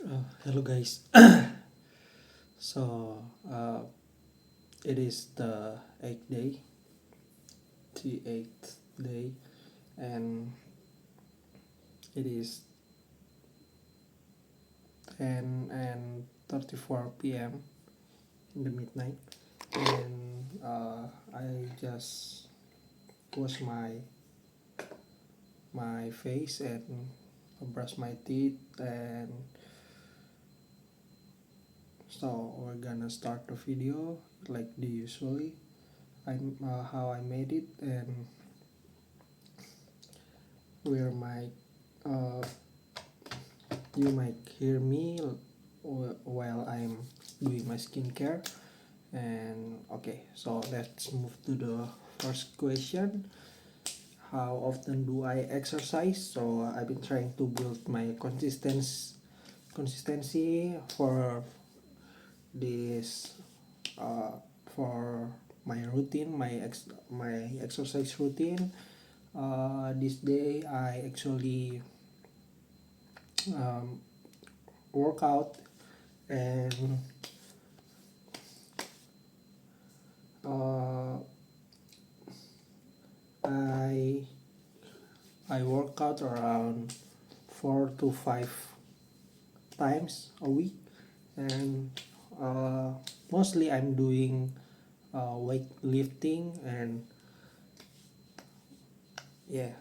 Hello guys. So it is the eighth day, the eighth day, and it is 10:34 p.m. in the midnight, and I just wash my face and brush my teeth, and so we're gonna start the video like the usually. How I made it, and where my uh, you might hear me while I'm doing my skincare. And okay, so let's move to the first question. How often do I exercise? So I've been trying to build my consistency for this for my routine, my exercise routine. This day I actually um, work out, and uh, I I work out around 4 to 5 times a week, and uh, mostly I'm doing weightlifting, and yeah.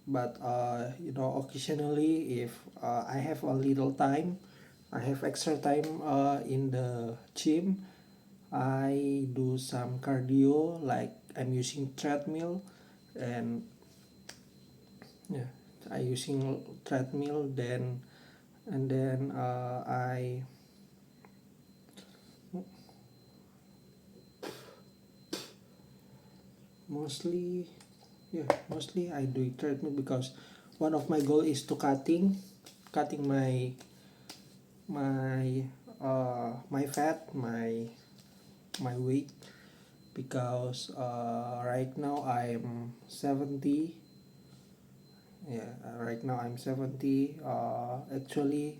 But occasionally if I have a little time, I have extra time in the gym, I do some cardio, like I'm using treadmill, and yeah, I using treadmill, then and then I mostly mostly I do treadmill because one of my goal is to cutting my fat, my weight, because right now I'm 70. Yeah, right now I'm 70, actually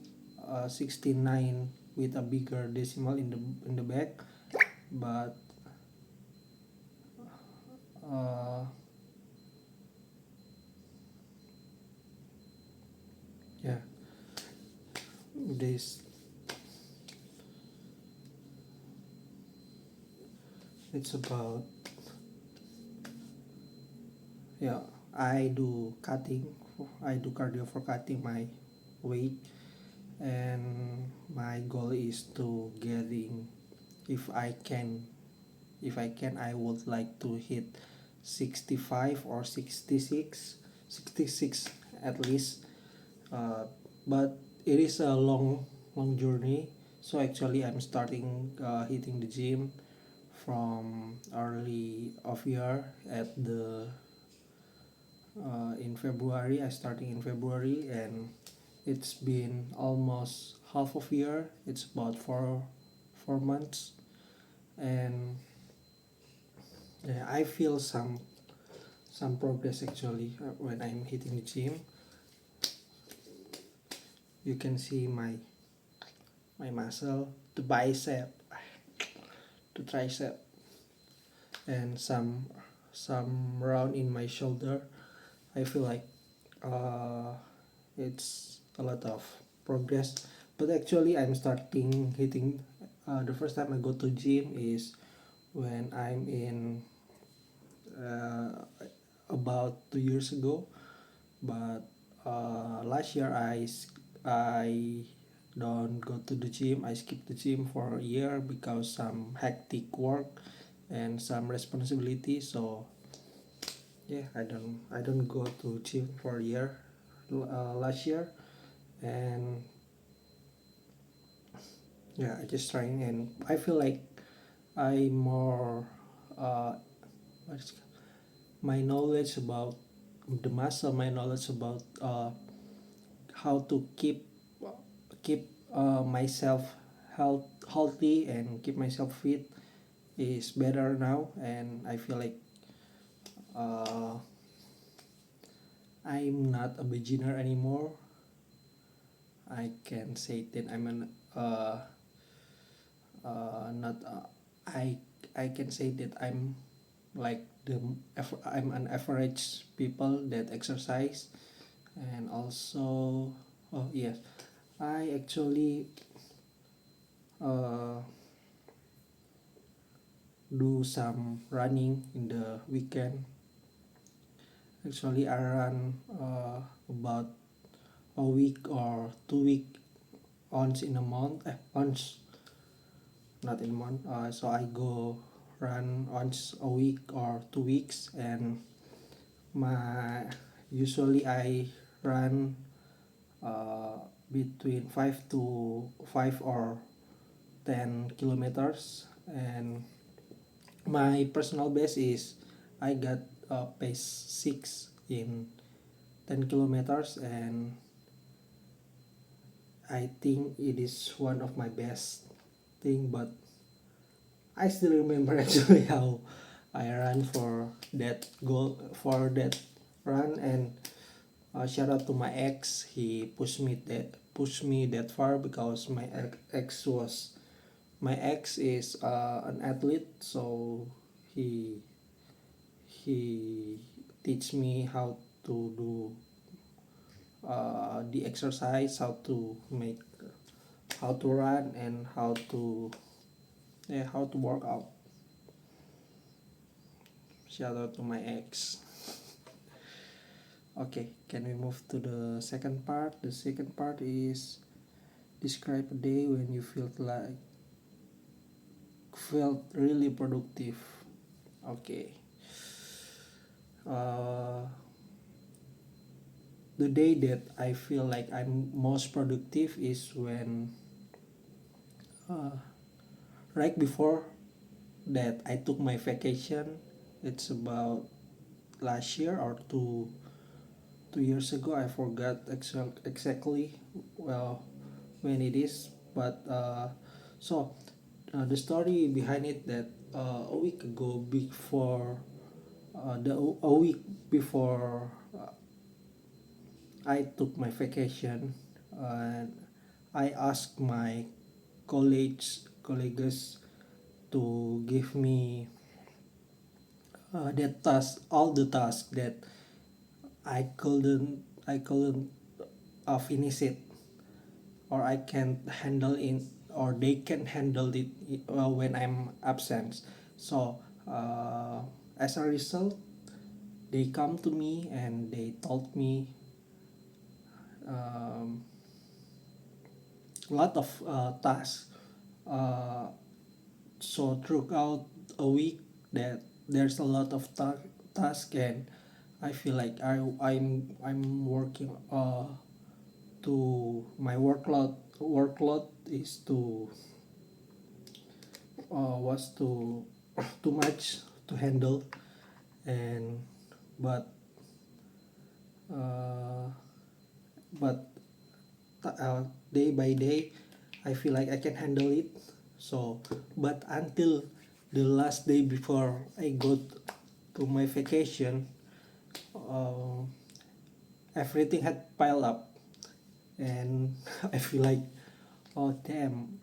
69 with a bigger decimal in the back, but uh, yeah, this it's about, yeah, I do cardio for cutting my weight, and my goal is to getting, if I can, I would like to hit 65 or 66 at least. But it is a long journey, so actually I'm starting hitting the gym from early of year at the in February. I starting in February, and it's been almost half of year. It's about 4 months, and yeah, I feel some progress actually when I'm hitting the gym. You can see my muscle, the bicep, the tricep, and some round in my shoulder. I feel like uh, it's a lot of progress. But actually, I'm starting hitting. The first time I go to gym is when I'm in uh, about 2 years ago. But last year I don't go to the gym. I skipped the gym for a year because some hectic work and some responsibility. So yeah, I don't go to gym for a year last year, and yeah, I just trying, and I feel like I more uh, what's my knowledge about the muscle, my knowledge about how to keep myself healthy and keep myself fit is better now, and I feel like uh, I'm not a beginner anymore. I can say that I'm an not I can say that I'm like I'm an average people that exercise. And also, oh yes, I actually uh, do some running in the weekend. Actually, I run about a week or 2 week once in a month. Once, not in a month. So I go run once a week or 2 weeks, and my usually I run uh, between 5 or 10 kilometers. And my personal best is I got pace 6 in 10 kilometers, and I think it is one of my best thing. But I still remember actually how I ran for that goal, for that run. And shout out to my ex. He pushed me that far, because my ex is an athlete. So he he teach me how to do the exercise, how to run, and how to work out. Shout out to my ex. Okay, can we move to the second part? The second part is describe a day when you felt really productive. Okay. Uh, the day that I feel like I'm most productive is when uh, right before that I took my vacation. It's about last year or 2 years ago. I forgot exactly well when it is, but the story behind it, that a week ago, before a week before I took my vacation, and I asked my colleagues to give me that task, all the tasks that I couldn't finish it, or I can't handle it, or they can handle it when I'm absent. So as a result, they come to me and they told me um, a lot of tasks. Uh, so throughout a week, that there's a lot of task, and I feel like I'm working to my workload is was too much to handle. And but uh, but day by day I feel like I can handle it. So but until the last day before I go to my vacation, uh, everything had piled up, and I feel like, oh damn,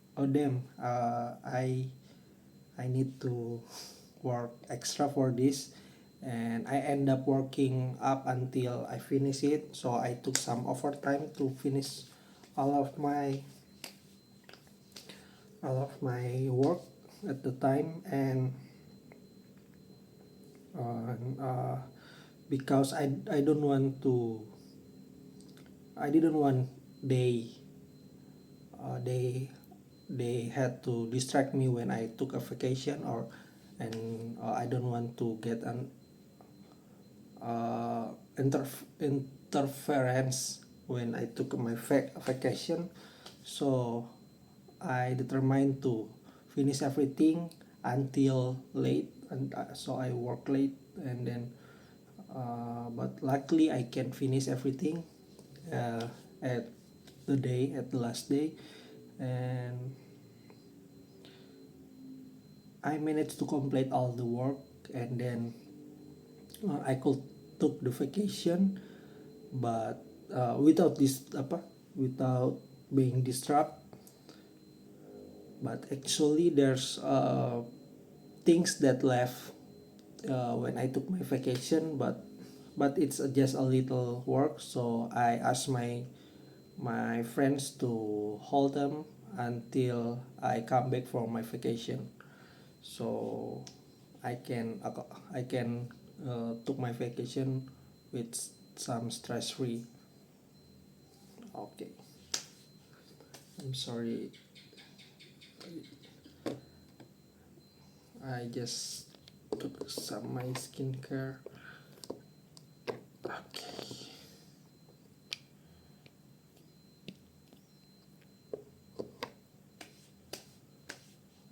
I need to work extra for this. And I end up working up until I finish it. So I took some overtime to finish all of my work at the time. And uh, uh, because I don't want to I didn't want they they had to distract me when I took a vacation, and I don't want to get an uh, interference when I took my vacation. So I determined to finish everything until late, and so I work late. And then but luckily I can finish everything uh, at at the last day. And I managed to complete all the work. And then I could took the vacation. But without this apa without being disrupted. But actually there's things that left when I took my vacation, but it's just a little work, so I asked my friends to hold them until I come back from my vacation, so I can took my vacation with some stress free. Okay, I'm sorry, I just took some my skincare. Okay.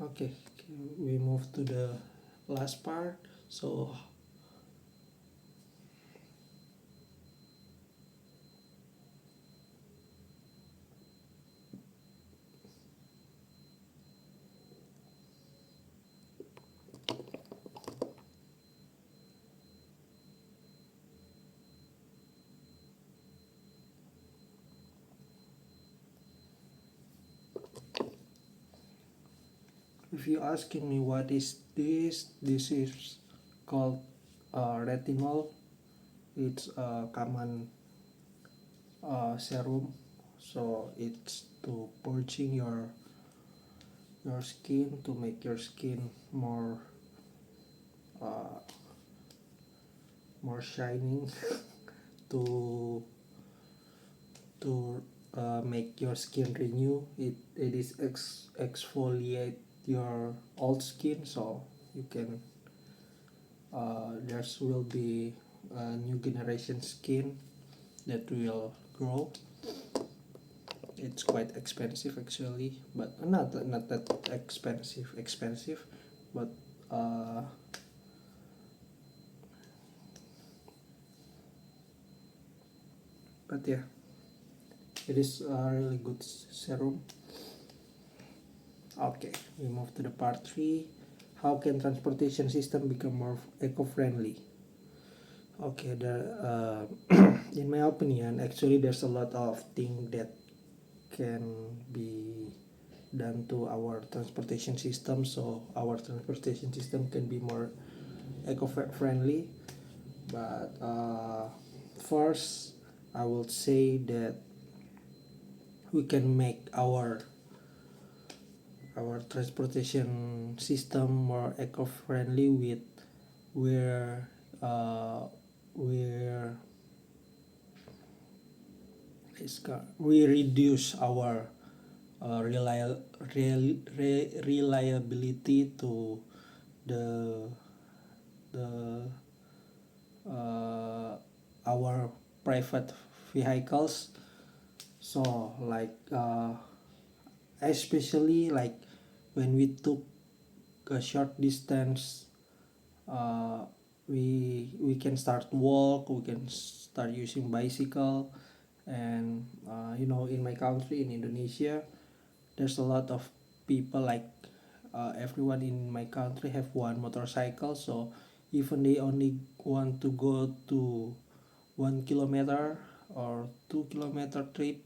Okay, we move to the last part. So if you asking me what is this is called retinol. It's a common serum, so it's to purging your skin to make your skin uh, more shining to make your skin renew. It is exfoliate your old skin, so you can there's will be a new generation skin that will grow. It's quite expensive actually, but not that expensive, but uh, yeah, it is a really good serum. Okay, we move to the part 3. How can transportation system become more eco-friendly? Okay, in my opinion, actually there's a lot of things that can be done to our transportation system, so our transportation system can be more eco-friendly. But first, I will say that we can make our transportation system more eco-friendly with where where we reduce our reliability to the the uh, our private vehicles. So like especially like when we took a short distance, uh, we can start walk, we can start using bicycle. And in my country, in Indonesia, there's a lot of people like everyone in my country have one motorcycle, so even they only want to go to 1 kilometer or 2 kilometer trip,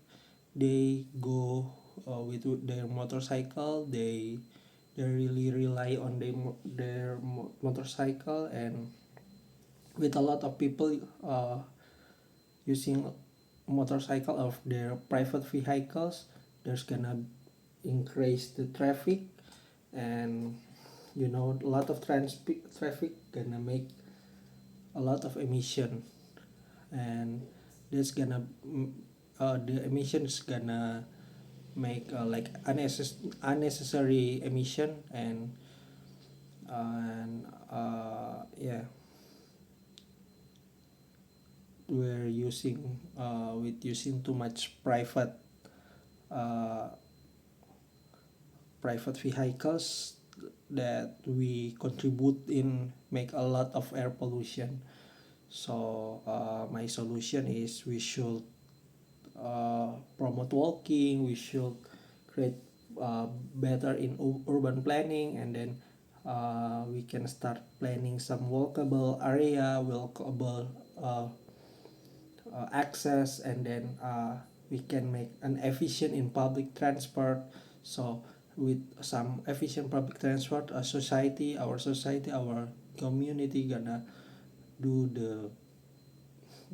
they go with their motorcycle. They really rely on their motorcycle. And with a lot of people using motorcycle of their private vehicles, there's gonna increase the traffic. And a lot of traffic gonna make a lot of emission. And that's gonna the emission is gonna make like unnecessary emission. And yeah, we're using with using too much uh, private vehicles, that we contribute in make a lot of air pollution. So my solution is we should promote walking. We should create better in urban planning. And then we can start planning some walkable area, walkable access. And then we can make an efficient in public transport. So with some efficient public transport, our society, our community do the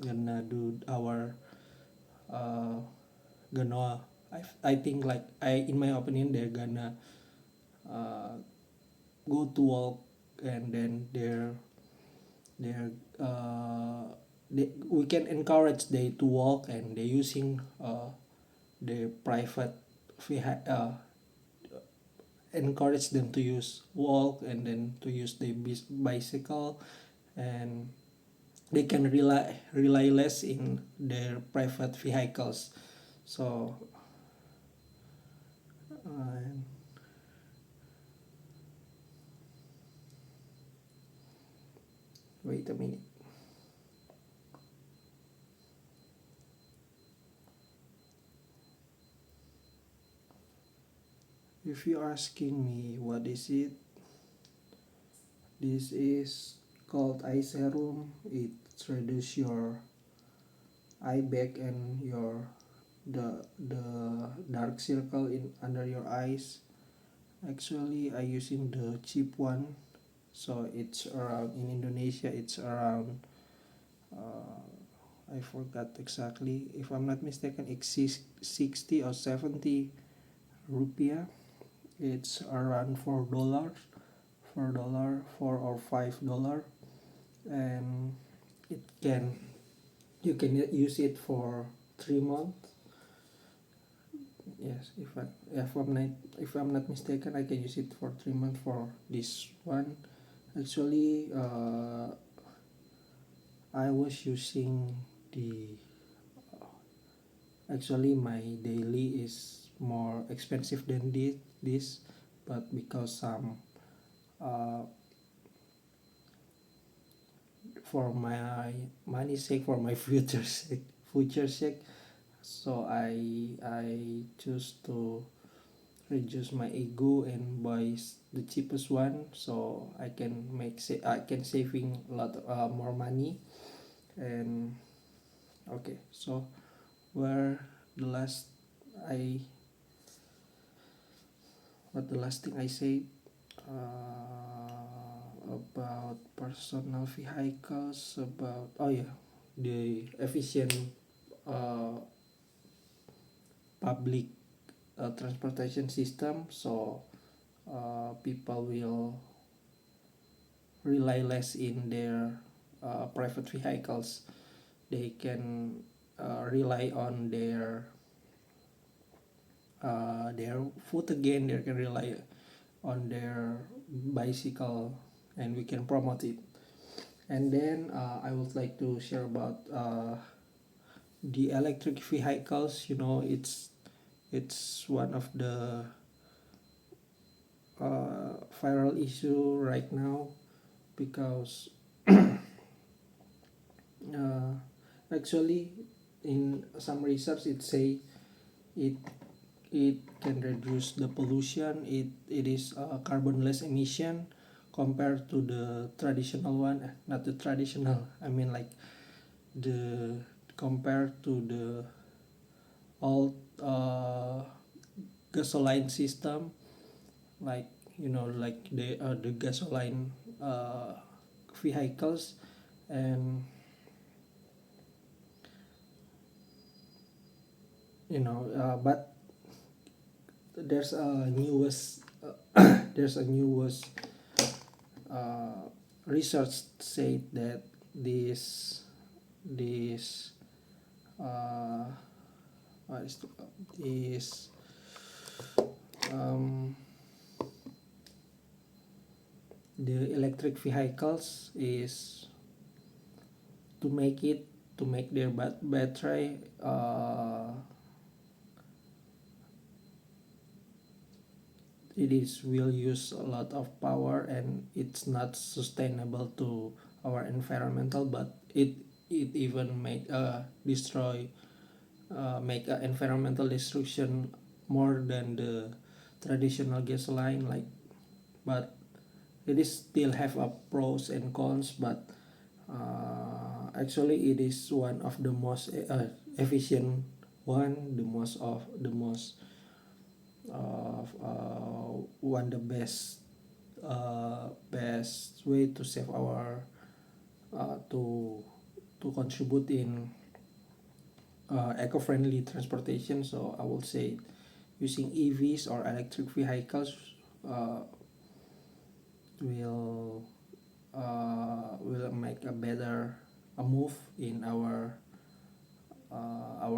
gonna do our uh, gonna I think like in my opinion they're gonna uh, go to work, and then they're we can encourage they to walk, and they're using their private encourage them to use walk, and then to use the bicycle, and they can rely less in their private vehicles. So uh, wait a minute. If you're asking me what is it, this is called eye serum. It reduce your eye bag and your the dark circle in under your eyes. Actually, I using the cheap one, so it's around in Indonesia. It's around I forgot exactly. If I'm not mistaken, it's 60 or 70 rupiah. It's around $4, $4 or $5, and it can you can use it for 3 months. Yes, if I'm not mistaken, I can use it for 3 months for this one. Actually, I was using the actually my daily is more expensive than this, but because some uh, for my money sake, for my future sake, so I choose to reduce my ego and buy the cheapest one, so I can saving a lot more money. And okay, so where the last I what the last thing I said about personal vehicles, about oh yeah, the efficient uh, public transportation system. So people will rely less in their private vehicles. They can rely on their foot again. They can rely on their bicycle, and we can promote it. And then I would like to share about the electric vehicles. It's one of the viral issue right now, because uh, actually in some research it say it it can reduce the pollution. It is carbonless emission compared to the traditional one. Not the traditional, I mean like the compared to the old gasoline system, like like the gasoline vehicles. And but there's a newest there's a newest uh, research said that this uh, what is this um, the electric vehicles is to make their battery it is will use a lot of power, and it's not sustainable to our environmental, but it even make destroy make environmental destruction more than the traditional gasoline, like. But it is still have a pros and cons, but actually it is one of the most efficient one, one the best way to save our to contribute in eco-friendly transportation. So I will say using EVs or electric vehicles uh, will make a better a move in our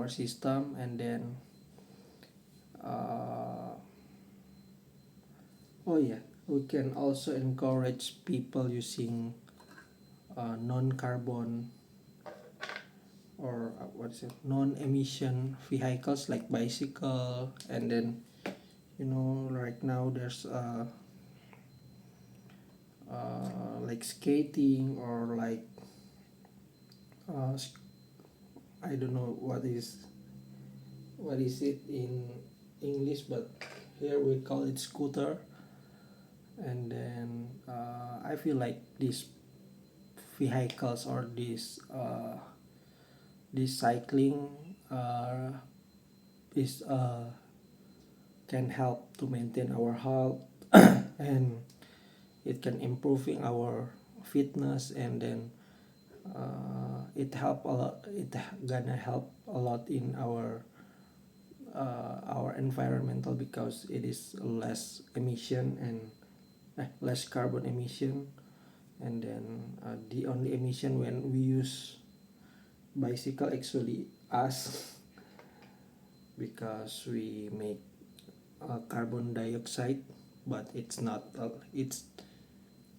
system. And then uh, oh yeah, we can also encourage people using non-carbon or what is it, non-emission vehicles like bicycle. And then right now there's like skating or like uh, I don't know what is it in English, but here we call it scooter. And then I feel like these vehicles or this cycling is can help to maintain our health and it can improving our fitness. And then it gonna help a lot in our environmental because it is less emission and less carbon emission. And then the only emission when we use bicycle actually us because we make carbon dioxide, but it's not it's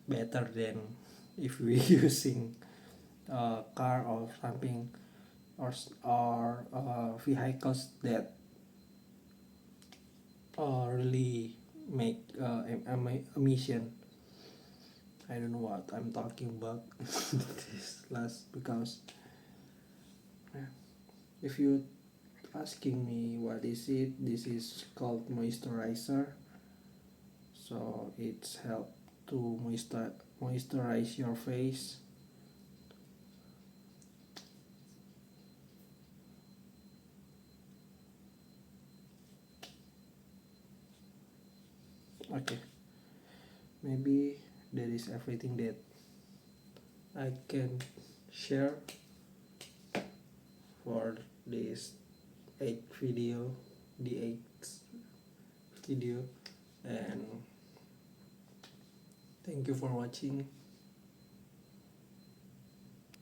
better than if we using car or something or vehicles that really make emission. I don't know what I'm talking about this last because if you asking me what is it, this is called moisturizer. So it's help to moisturize your face. Okay, maybe that is everything that I can share for this the eighth video. And thank you for watching.